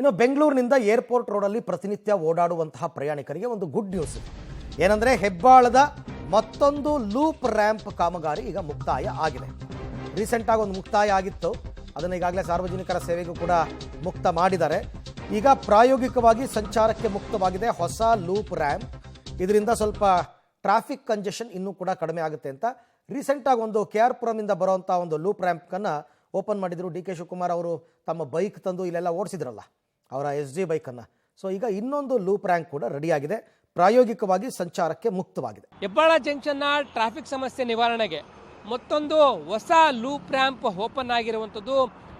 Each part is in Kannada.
ಇನ್ನು ಬೆಂಗಳೂರಿನಿಂದ ಏರ್ಪೋರ್ಟ್ ರೋಡಲ್ಲಿ ಪ್ರತಿನಿತ್ಯ ಓಡಾಡುವಂತಹ ಪ್ರಯಾಣಿಕರಿಗೆ ಒಂದು ಗುಡ್ ನ್ಯೂಸ್ ಇದೆ. ಏನಂದರೆ ಹೆಬ್ಬಾಳದ ಮತ್ತೊಂದು ಲೂಪ್ ರ್ಯಾಂಪ್ ಕಾಮಗಾರಿ ಈಗ ಮುಕ್ತಾಯ ಆಗಿದೆ. ರೀಸೆಂಟಾಗಿ ಒಂದು ಮುಕ್ತಾಯ ಆಗಿತ್ತು, ಅದನ್ನು ಈಗಾಗಲೇ ಸಾರ್ವಜನಿಕರ ಸೇವೆಗೂ ಕೂಡ ಮುಕ್ತ ಮಾಡಿದ್ದಾರೆ. ಈಗ ಪ್ರಾಯೋಗಿಕವಾಗಿ ಸಂಚಾರಕ್ಕೆ ಮುಕ್ತವಾಗಿದೆ ಹೊಸ ಲೂಪ್ ರ್ಯಾಂಪ್. ಇದರಿಂದ ಸ್ವಲ್ಪ ಟ್ರಾಫಿಕ್ ಕಂಜೆಷನ್ ಇನ್ನೂ ಕೂಡ ಕಡಿಮೆ ಆಗುತ್ತೆ ಅಂತ ರೀಸೆಂಟಾಗಿ ಒಂದು KR ಪುರಮಿಂದ ಬರುವಂಥ ಒಂದು ಲೂಪ್ ರ್ಯಾಂಪ್ಕನ್ನು ಓಪನ್ ಮಾಡಿದರು. DK ಶಿವಕುಮಾರ್ ಅವರು ತಮ್ಮ ಬೈಕ್ ತಂದು ಇಲ್ಲೆಲ್ಲ ಓಡಿಸಿದ್ರಲ್ಲ, ಅವರ SG ಬೈಕನ್ನು. ಸೊ ಈಗ ಇನ್ನೊಂದು ಲೂಪ್ ರ್ಯಾಂಪ್ ಕೂಡ ರೆಡಿಯಾಗಿದೆ, ಪ್ರಾಯೋಗಿಕವಾಗಿ ಸಂಚಾರಕ್ಕೆ ಮುಕ್ತವಾಗಿದೆ. ಹೆಬ್ಬಾಳ ಜಂಕ್ಷನ್ನ ಟ್ರಾಫಿಕ್ ಸಮಸ್ಯೆ ನಿವಾರಣೆಗೆ ಮತ್ತೊಂದು ಹೊಸ ಲೂಪ್ ರ್ಯಾಂಪ್ ಓಪನ್ ಆಗಿರುವಂಥದ್ದು.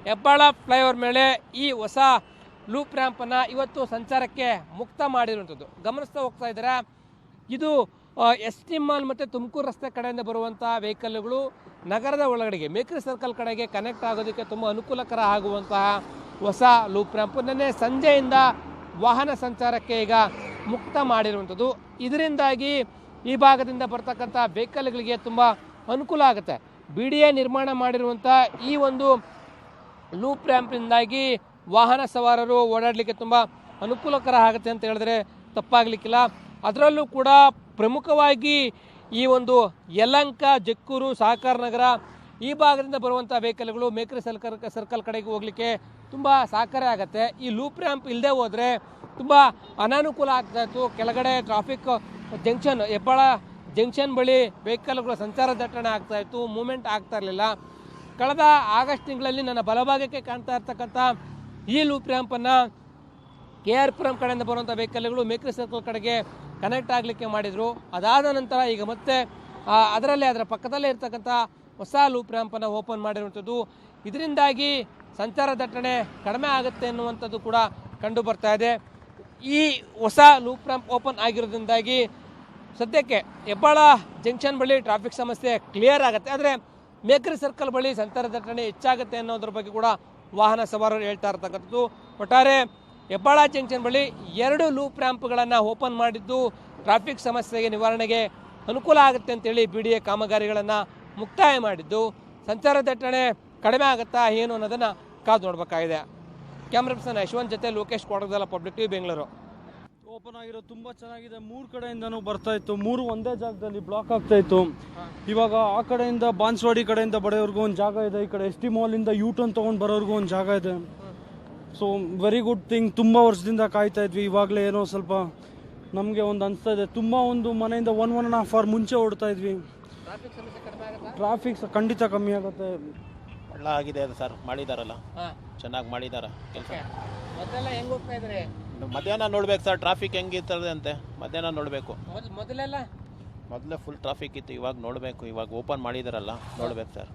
ಹೆಬ್ಬಾಳ ಫ್ಲೈಓವರ್ ಮೇಲೆ ಈ ಹೊಸ ಲೂಪ್ ರ್ಯಾಂಪನ್ನು ಇವತ್ತು ಸಂಚಾರಕ್ಕೆ ಮುಕ್ತ ಮಾಡಿರುವಂಥದ್ದು ಗಮನಿಸ್ತಾ ಹೋಗ್ತಾ ಇದ್ದಾರೆ. ಇದು ST ಮಾಲ್ ಮತ್ತು ತುಮಕೂರು ರಸ್ತೆ ಕಡೆಯಿಂದ ಬರುವಂಥ ವೆಹಿಕಲ್ಗಳು ನಗರದ ಒಳಗಡೆಗೆ ಮೇಕ್ರಿ ಸರ್ಕಲ್ ಕಡೆಗೆ ಕನೆಕ್ಟ್ ಆಗೋದಕ್ಕೆ ತುಂಬ ಅನುಕೂಲಕರ ಆಗುವಂತಹ ಹೊಸ ಲೂಪ್ ರ್ಯಾಂಪ್ ನಿನ್ನೆ ಸಂಜೆಯಿಂದ ವಾಹನ ಸಂಚಾರಕ್ಕೆ ಈಗ ಮುಕ್ತ ಮಾಡಿರುವಂಥದ್ದು. ಇದರಿಂದಾಗಿ ಈ ಭಾಗದಿಂದ ಬರ್ತಕ್ಕಂಥ ವೆಹಿಕಲ್ಗಳಿಗೆ ತುಂಬ ಅನುಕೂಲ ಆಗುತ್ತೆ. BDA ನಿರ್ಮಾಣ ಮಾಡಿರುವಂಥ ಈ ಒಂದು ಲೂಪ್ ರ್ಯಾಂಪಿಂದಾಗಿ ವಾಹನ ಸವಾರರು ಓಡಾಡಲಿಕ್ಕೆ ತುಂಬ ಅನುಕೂಲಕರ ಆಗುತ್ತೆ ಅಂತ ಹೇಳಿದ್ರೆ ತಪ್ಪಾಗಲಿಕ್ಕಿಲ್ಲ. ಅದರಲ್ಲೂ ಕೂಡ ಪ್ರಮುಖವಾಗಿ ಈ ಒಂದು ಯಲಹಂಕ, ಜಕ್ಕೂರು, ಸಹಕಾರ ನಗರ ಈ ಭಾಗದಿಂದ ಬರುವಂಥ ವೆಹಿಕಲ್ಗಳು ಮೇಕ್ರಿ ಸರ್ಕಲ್ ಕಡೆಗೆ ಹೋಗಲಿಕ್ಕೆ ತುಂಬ ಸಹಕಾರಿ ಆಗುತ್ತೆ. ಈ ಲೂಪ್ ರ್ಯಾಂಪ್ ಇಲ್ಲದೆ ಹೋದರೆ ತುಂಬ ಅನಾನುಕೂಲ ಆಗ್ತಾಯಿತ್ತು. ಕೆಳಗಡೆ ಟ್ರಾಫಿಕ್ ಜಂಕ್ಷನ್, ಹೆಬ್ಬಾಳ ಜಂಕ್ಷನ್ ಬಳಿ ವೆಹಿಕಲ್ಗಳ ಸಂಚಾರ ದಟ್ಟಣೆ ಆಗ್ತಾಯಿತ್ತು, ಮೂವ್ಮೆಂಟ್ ಆಗ್ತಾ ಇರಲಿಲ್ಲ. ಕಳೆದ ಆಗಸ್ಟ್ ತಿಂಗಳಲ್ಲಿ ನನ್ನ ಬಲಭಾಗಕ್ಕೆ ಕಾಣ್ತಾ ಇರ್ತಕ್ಕಂಥ ಈ ಲೂಪ್ ರ್ಯಾಂಪನ್ನು KR ಪುರಂ ಕಡೆಯಿಂದ ಬರುವಂಥ ವೆಹಿಕಲ್ಗಳು ಮೇಕ್ರಿ ಸರ್ಕಲ್ ಕಡೆಗೆ ಕನೆಕ್ಟ್ ಆಗಲಿಕ್ಕೆ ಮಾಡಿದರು. ಅದಾದ ನಂತರ ಈಗ ಮತ್ತೆ ಅದರ ಪಕ್ಕದಲ್ಲೇ ಇರ್ತಕ್ಕಂಥ ಹೊಸ ಲೂಪ್ ರ್ಯಾಂಪನ್ನು ಓಪನ್ ಮಾಡಿರುವಂಥದ್ದು. ಇದರಿಂದಾಗಿ ಸಂಚಾರ ದಟ್ಟಣೆ ಕಡಿಮೆ ಆಗುತ್ತೆ ಎನ್ನುವಂಥದ್ದು ಕೂಡ ಕಂಡು ಬರ್ತಾ ಇದೆ. ಈ ಹೊಸ ಲೂಪ್ ರ್ಯಾಂಪ್ ಓಪನ್ ಆಗಿರೋದ್ರಿಂದಾಗಿ ಸದ್ಯಕ್ಕೆ ಹೆಬ್ಬಾಳ ಜಂಕ್ಷನ್ ಬಳಿ ಟ್ರಾಫಿಕ್ ಸಮಸ್ಯೆ ಕ್ಲಿಯರ್ ಆಗುತ್ತೆ. ಆದರೆ ಮೇಕ್ರಿ ಸರ್ಕಲ್ ಬಳಿ ಸಂಚಾರ ದಟ್ಟಣೆ ಹೆಚ್ಚಾಗುತ್ತೆ ಅನ್ನೋದ್ರ ಬಗ್ಗೆ ಕೂಡ ವಾಹನ ಸವಾರರು ಹೇಳ್ತಾ ಇರ್ತಕ್ಕಂಥದ್ದು. ಒಟ್ಟಾರೆ ಹೆಬ್ಬಾಳ ಜಂಕ್ಷನ್ ಬಳಿ 2 ಲೂಪ್ ರ್ಯಾಂಪ್ಗಳನ್ನು ಓಪನ್ ಮಾಡಿದ್ದು ಟ್ರಾಫಿಕ್ ಸಮಸ್ಯೆಗೆ ನಿವಾರಣೆಗೆ ಅನುಕೂಲ ಆಗುತ್ತೆ ಅಂತೇಳಿ BDA ಕಾಮಗಾರಿಗಳನ್ನು ಮುಕ್ತಾಯ ಮಾಡಿದ್ದು. ಸಂಚಾರ ದಟ್ಟಣೆ ಕಡಿಮೆ ಆಗುತ್ತಾ ಏನು ಅನ್ನೋದನ್ನು ಕಾದು ನೋಡಬೇಕಾಗಿದೆ. ಕ್ಯಾಮ್ರಾ ಪರ್ಸನ್ ಯಶವಂತ್ ಜೊತೆ ಲೋಕೇಶ್ ಕೊಡಗದಲ್ಲ, ಪಬ್ಲಿಕ್ ಟಿವಿ, ಬೆಂಗಳೂರು. ಓಪನ್ ಆಗಿರೋ ತುಂಬ ಚೆನ್ನಾಗಿದೆ. 3 ಕಡೆಯಿಂದನೂ ಬರ್ತಾ ಇತ್ತು, 3 ಒಂದೇ ಜಾಗದಲ್ಲಿ ಬ್ಲಾಕ್ ಆಗ್ತಾ ಇತ್ತು. ಇವಾಗ ಆ ಕಡೆಯಿಂದ ಬಾನ್ಸ್ವಾಡಿ ಕಡೆಯಿಂದ ಬರೋವ್ರಿಗೂ ಒಂದು ಜಾಗ ಇದೆ, ಈ ಕಡೆ ST ಮಾಲಿಂದ U-turn ತೊಗೊಂಡು ಬರೋವ್ರಿಗೂ ಒಂದು ಜಾಗ ಇದೆ. So very good thing. ತುಂಬ ವರ್ಷದಿಂದ ಕಾಯ್ತಾ ಇದ್ವಿ. ಇವಾಗಲೇ ಏನೋ ಸ್ವಲ್ಪ ನಮಗೆ ಒಂದು ಅನಿಸ್ತಾ ಇದೆ. ತುಂಬ ಒಂದು ಮನೆಯಿಂದ 1.5 ಅವರ್ ಮುಂಚೆ ಓಡ್ತಾ ಇದ್ವಿ. ಟ್ರಾಫಿಕ್ ಖಂಡಿತ ಕಮ್ಮಿ ಆಗುತ್ತೆ. ಒಳ್ಳೆ ಆಗಿದೆ ಸರ್, ಮಾಡಿದಾರಲ್ಲ, ಚೆನ್ನಾಗಿ ಮಾಡಿದಾರ ಕೆಲಸ. ಮಧ್ಯಾಹ್ನ ನೋಡ್ಬೇಕು ಸರ್, ಟ್ರಾಫಿಕ್ ಹೆಂಗಿರ್ತದೆ ಅಂತೆ ಮಧ್ಯಾಹ್ನ ನೋಡಬೇಕು. ಮೊದಲೇ ಫುಲ್ ಟ್ರಾಫಿಕ್ ಇತ್ತು, ಇವಾಗ ನೋಡಬೇಕು. ಇವಾಗ ಓಪನ್ ಮಾಡಿದಾರಲ್ಲ, ನೋಡ್ಬೇಕು ಸರ್.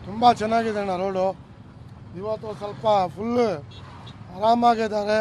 ತುಂಬ ಚೆನ್ನಾಗಿದೆ ಅಣ್ಣ ರೋಡು. ಇವತ್ತು ಸ್ವಲ್ಪ ಫುಲ್ ಆರಾಮಾಗಿದ್ದಾರೆ.